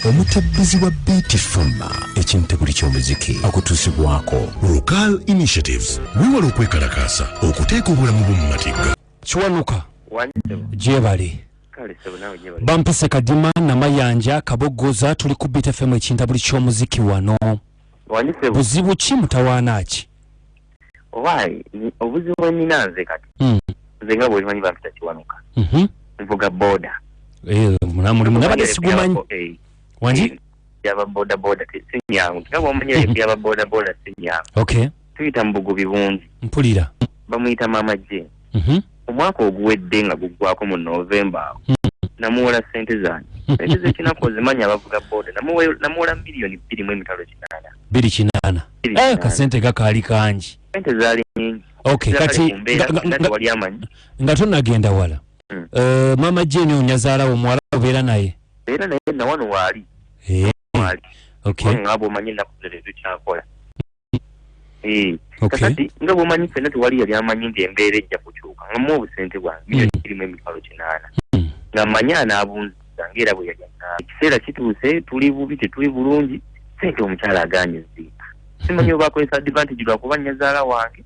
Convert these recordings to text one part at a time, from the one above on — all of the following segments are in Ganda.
Omutabbizi wa Beat Fama ekintebuli ky'omuziki akutuusibwako Local Initiatives wiwala okwekalakaasa okuteeka obulamu bw'omu matigga. Kiwanuka gyebale bampise kadima namayanja kabogoza tuli ku Beat FM ekintabuli ky'omuziki wano. Buzibu ki mutawaana ki? Obuzibu nina nze kati nze nga bw'olimanyi bampita Kiwanuka nvuga boda nabadde sigumanyi wanji yaba boda sinyangu kaba omanyire yaba boda sinyangu. Okay, tuyita mbugubi bungi mpulira bamuyita Mama Jane. Omwaka oguwedde nga guggwako mu November namuwola sente zange sente zekinako zimanya abavuga boda namuwola milioni 2.8 kasente gakaali kangi sente zaali nyingi. Okay, kati wali amanyi nga tonnagenda wala Mama Jane onyazaalawo omuwala obeera naye na wano waali okay ngabo manyi nakuzere tukyakola kakati nga bwomanyi fenna tewali yali amanyi nti embeera ejja kukyuka nga mu obusente bwange milioni 2.8 nga manya n'abunziza ng'era bwe yali ekiseera kituuse tuli bubi tetuli bulungi sente omukyala aganye ziika simanyi oba akozesa advantage lwakuba nnyazaala wange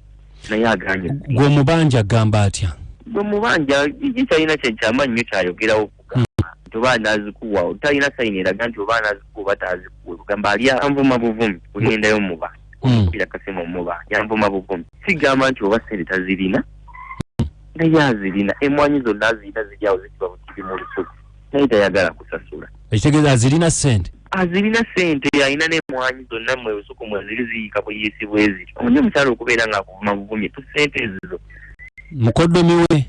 naye aganye gwe omubanja agamba atya gwe mubanja kikyalina kyekyamaanyi nnyo kyayogerawo okugamba nti oba anazikuwa otalina sayini eraga nti oba anazikuwa oba tazikuwa kugamba ali anvuma buvumi kugendayo muba okupira kasema muba yanvuma buvumi sigamba nti oba sente tazirina naye azirina emwanyi zonna azirina ziryawo zikiba bukiri mu lusuku naye tayagala kusasula. Ekitegeeza azirina sente sente alina n'emwanyi zonna mwe lusuku mwe ziri ziyiika buyisibwe eziri omunye omukyala okubeera ng'akuvuma buvumi tu sente ezizo mukoddomi we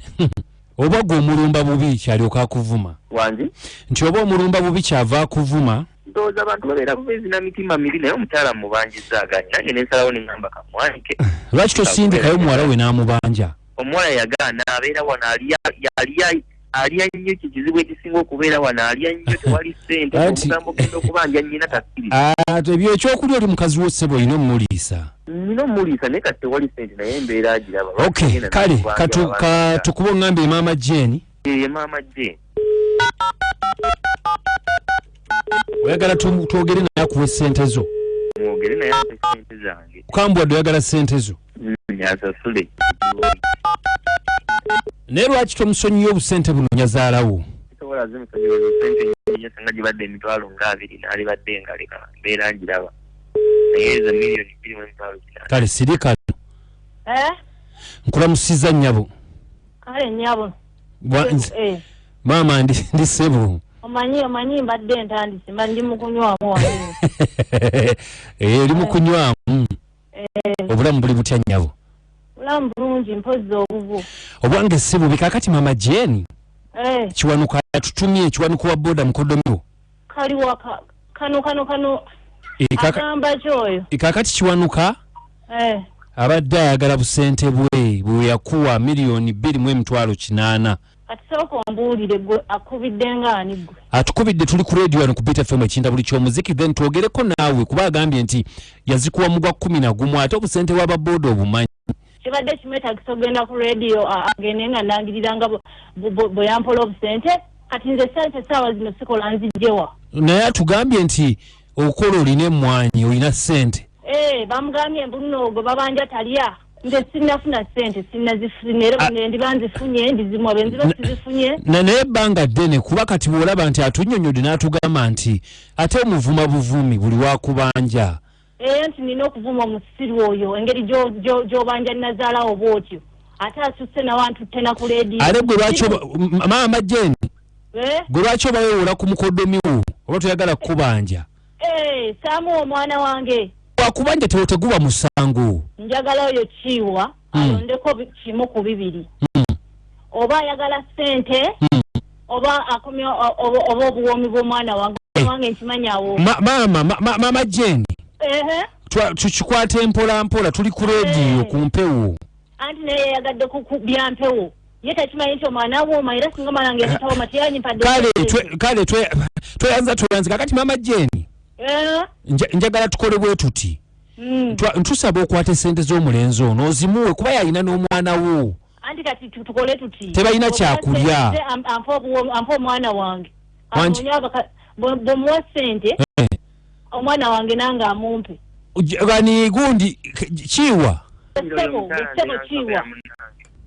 oba gwe omulumba bubi kyalyoka akuvuma wangi nti oba omulumba bubi kyava akuvuma ndowooza abantu babeera bubezina mitima mibi naye omukyala mubanjiza aganye nange nensalawo neŋŋamba kamwanike lwaki tosindikayo omuwala we n'amubanja omuwala yagaana abeera wano alya nnyo kikizibu ekisinga okubeera wano alya nnyo tewali ssente omugambo genda okubanja nnyina takkiriza ebyo ekyokulya oli mukazi wo ssebo olina omuliisa naye kati tewali ssente naye embeera agiraba. Okay, kale katukuba oŋŋambe Mama Jane Mama Jane oyagala twogere naye akuwa ssente zo mwogere naye akuwa ssente zange okambwadde oyagala ssente zo asasule naye lwaki tomusonyiye obusente buno nyazaalawo sobola zimusonyiwa sente nyingi senga gibadde emitwalo nga 2 naali badde ngaleka mbeera ngiraba naye ezo milioni 2.8 kale sirika nkulamusiza nnyabo kale nnyabo maama ndi ssebo omanyi mbadde ntandise mba ndi mukunywamu wano oli mukunywamu obulamu buli butya nnyabo bulamu bulungi mpozi obuvu obwange si bubi kakati Mama Jane Kiwanuka yatutumye Kiwanuka wa boda mukodomiwo kali waka kano akamba kyoyo kakati Kiwanuka abadde ayagala busente bwe yakuwa milioni 2.8 kati sooka ombuulire gwe akubidde ngaani gwe atukubidde tuli ku radio wano ku Beat FM ekintabuli ky'omuziki then twogereko naawe kuba agambye nti yazikuwa mu gwa 11 ate obusente bw'ababoda obumanyi kibadde kimwetagisa ogenda ku radio agende nga nangirira nga bwe yampola obusente kati nze sente saawa zino sikola nzijjewa naye atugambye nti okola olina emmwanyi olina ssente bamugambye mbunoogo babanja talya nze sinnafuna ssente sinnazifuna era ndiba nzifunye ndizimwa benziba sizifunye naye ebbanga ddene kuba kati bw'olaba nti atunnyonnyodde n'atugamba nti ate omuvuma buvumi buli wakubanja nti nina okuvuma omusiri oyo engeri gy'obanja nazaalawo bwotyo ate asusse nawantu tena ku leediyo ate gwe lwaki Mama Jane gwe lwaki oba weewola ku mukodomiwo oba toyagala kukubanja saamuwa omwana wange wakubanja teguba musango njagala oyo kiwa alondeko kimu ku bibiri oba ayagala ssente oba akomya oba obuwoomi bw'omwana wange nkimanyawo Mama Jane tukikwata empola mpola tuli ku leediyo ku mpewo anti naye yagadde ku byampewo ye takimanyi nti omwana wooma era singa malange yatawo matiyanyi mpadde kale tweyanza kakati Mama Jane njagala tukole bwe tuti ntusaba okwata essente z'omulenzi ono ozimuwe kuba yalina n'omwana wo anti kati tukole tuti tebalina kyakulya ampa omwana wange bomuwa sente omwana wange nange amumpe gani gundi chiwa Sebo chiwa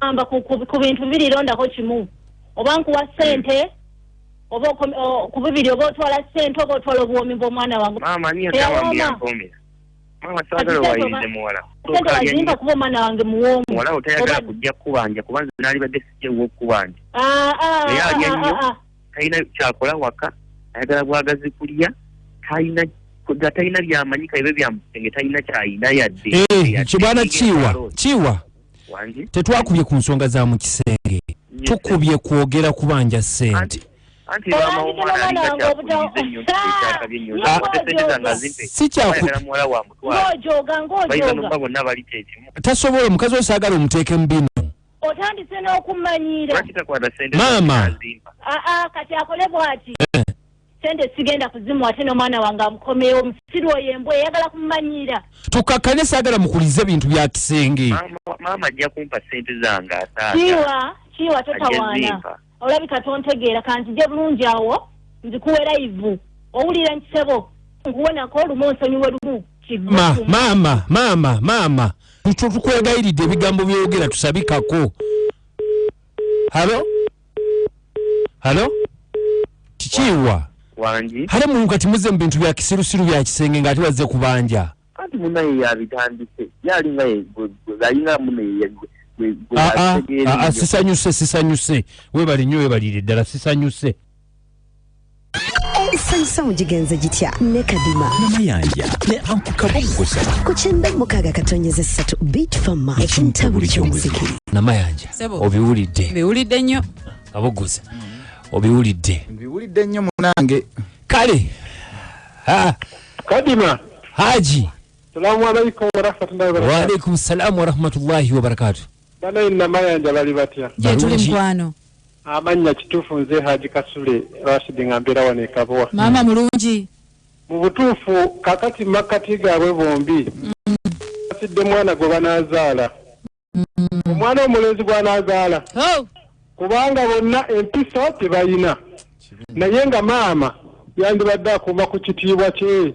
amba ku bintu bibiri londako kimu oba nkuwa sente oba ku bibiri oba otwala sente oba otwala obuwomi bw'omwana wange mama niyo tawambia mpomera mama sagala wayize muwala sente wazimba kuba omwana wange muwomu muwala otayagala kujja kubanja kubanza nali badde sijjewo okubanja talina kyakola waka ayagala bwagazi kulya talina byamanyika ebyo byamusenge talina kyayina yadde kibwana chiwa tetwakubye ku nsonga za mu kisenge tukubye kwogera kubanja sente tasobola omukazi osaagala omuteeke mu bino otandise n'okumanyira maama kati akole bw'ati sente sigenda kuzimu ate n'omwana wange amukomeyo omusiri oyo embwa eyagala kumumanyira tukakkane saagala mukulize bintu bya kisenge maama ajja kumpa sente zange kiwa totawaana olabika tontegeera kanti gye bulungi awo nzikuwera ivu owulira nkisebo nkuwonako olumu onsonyiwe lumu maama tukwegayiridde ebigambo byogera tusabikako halo kikiwa wangi hale mu kati muze mu bintu bya kisirusiru bya kisenge ng'ate bazze kubanja anti munaye yabitandise yalinga galinga munaye sisanyuse webali nnyo webalire ddala sisanyuse Sansa mujigenze gitya ne Kadima namayanja ne ankukaboggosa ku kyenda mukaga katonyeze 3 beat fama ekintabuli ky'omuziki namayanja obiwulidde nnyo kaboggosa obiwulidde nnyo munange kale Kadima Haji Salamu alaykum wa rahmatullahi wa barakatuh. Wa alaykum salam wa rahmatullahi wa barakatuh. Bana inna mayanja bali batya. Je tuli mkwano. Amanya kitufu nze Haji Kasule Rashid ngambira wane kabwa. Mama mulungi. Mu butuufu kakati makati gaabwe bombi. Asidde mwana gwe banazaala. Omwana omulenzi gw'anazaala. Kubanga bonna empisa tebayina. Naye nga maama yandibadde akuuma ku kitiibwa kye.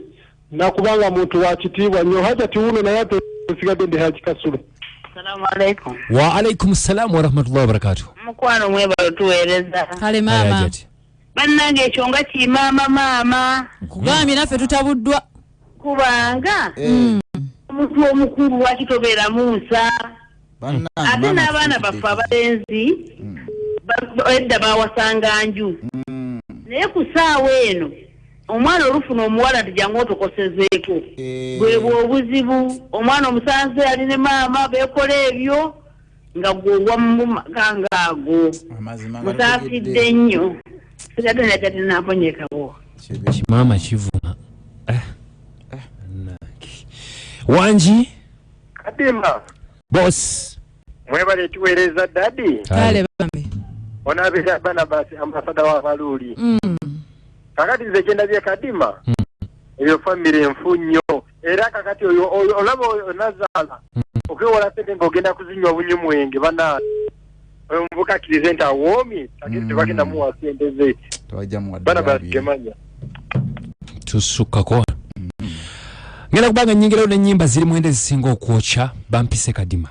Nakubanga muntu wa kitiibwa nnyo haja tiwuno naye tusigadde ndi Haji Kasule. Assalamu alaikum. Wa alaikum salam wa rahmatullahi wa barakatuh. Mukwano mwebalo tuweereza. Kale maama. Bannange ekyo nga maama. Kugambye naffe tutabuddwa. Kubanga omuntu omukulu wakitobeera Musa. Ate n'abaana baffe abalenzi edda bawasanga nju. Naye ku ssaawa eno omwana olufuna omuwala tujjangu otokosezeeko bwe obuzibu omwana omusanze ali ne maama beekola ebyo nga gwogwa mu makangaago musaasidde nnyo sigadde najja tinaponyekabo maama kivuma Wanji Kadima boss mwebale tuweereza dadi kale bambi onabeera Barnabas ambasada wa Baluli kakati nze kyendabye Kadima eyo famire enfu nnyo era kakati oyo olaba onazaala okwewola sente ng'ogenda kuzinywa obunyumwenge bana oyo muvuka akkirize nti awoomi takiri tebagenda muwa sente ze bana bagemanya tusukkako ngenda kubanga nnyingirawo n'ennyimba ziri mwende zisinga okwokya bampise Kadima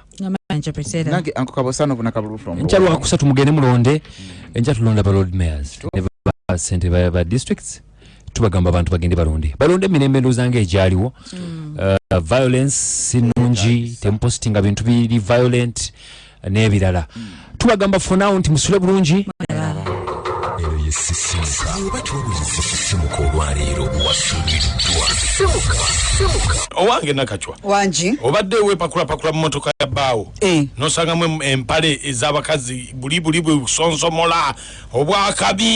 nange Uncle Kabosano kuna kabulu from nkyalo wakusatu mugende mulonde enja tulonda ba road mayors ne sente ba districts tubagamba abantu bagende balonde mirembe ndozange ejaliwo violence sinungi tempostinga bintu biri violent n'ebirala tubagamba for now nti musule bulungi ero yesisimuka batuwulizisimuka olwaleero wasuuliddwa simuka owange nakachwa wanji obadde wepakula mu motoka ya baawo nosangamu empale ez'abakazi buli busonsomola obwakabi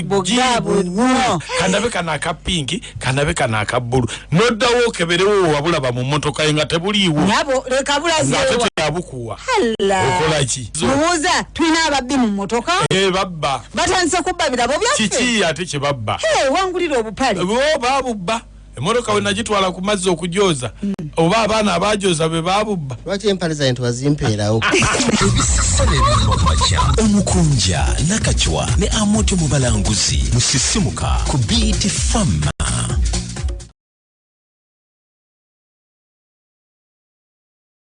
bugi kandabe kana akapinki kandabe kana akabbulu noddawo okeberewo wabulaba mu motoka ye nga tebuliiwo nabo leka bulazeewa yabukuwa okolaki mubuuza tulina ababbi mu motoka babba batandise kubba birabo byaffe kiki ate kye babba wangulira obupale babubba Emotoka we nagitwala ku mazzi okujooza oba abaana abajooza be babubba lwaki empale zaintu wazimpeerawo ebisisane eby'omumakya omukunja nakacwa ne amoti mubalanguzi musisimuka ku Beat FM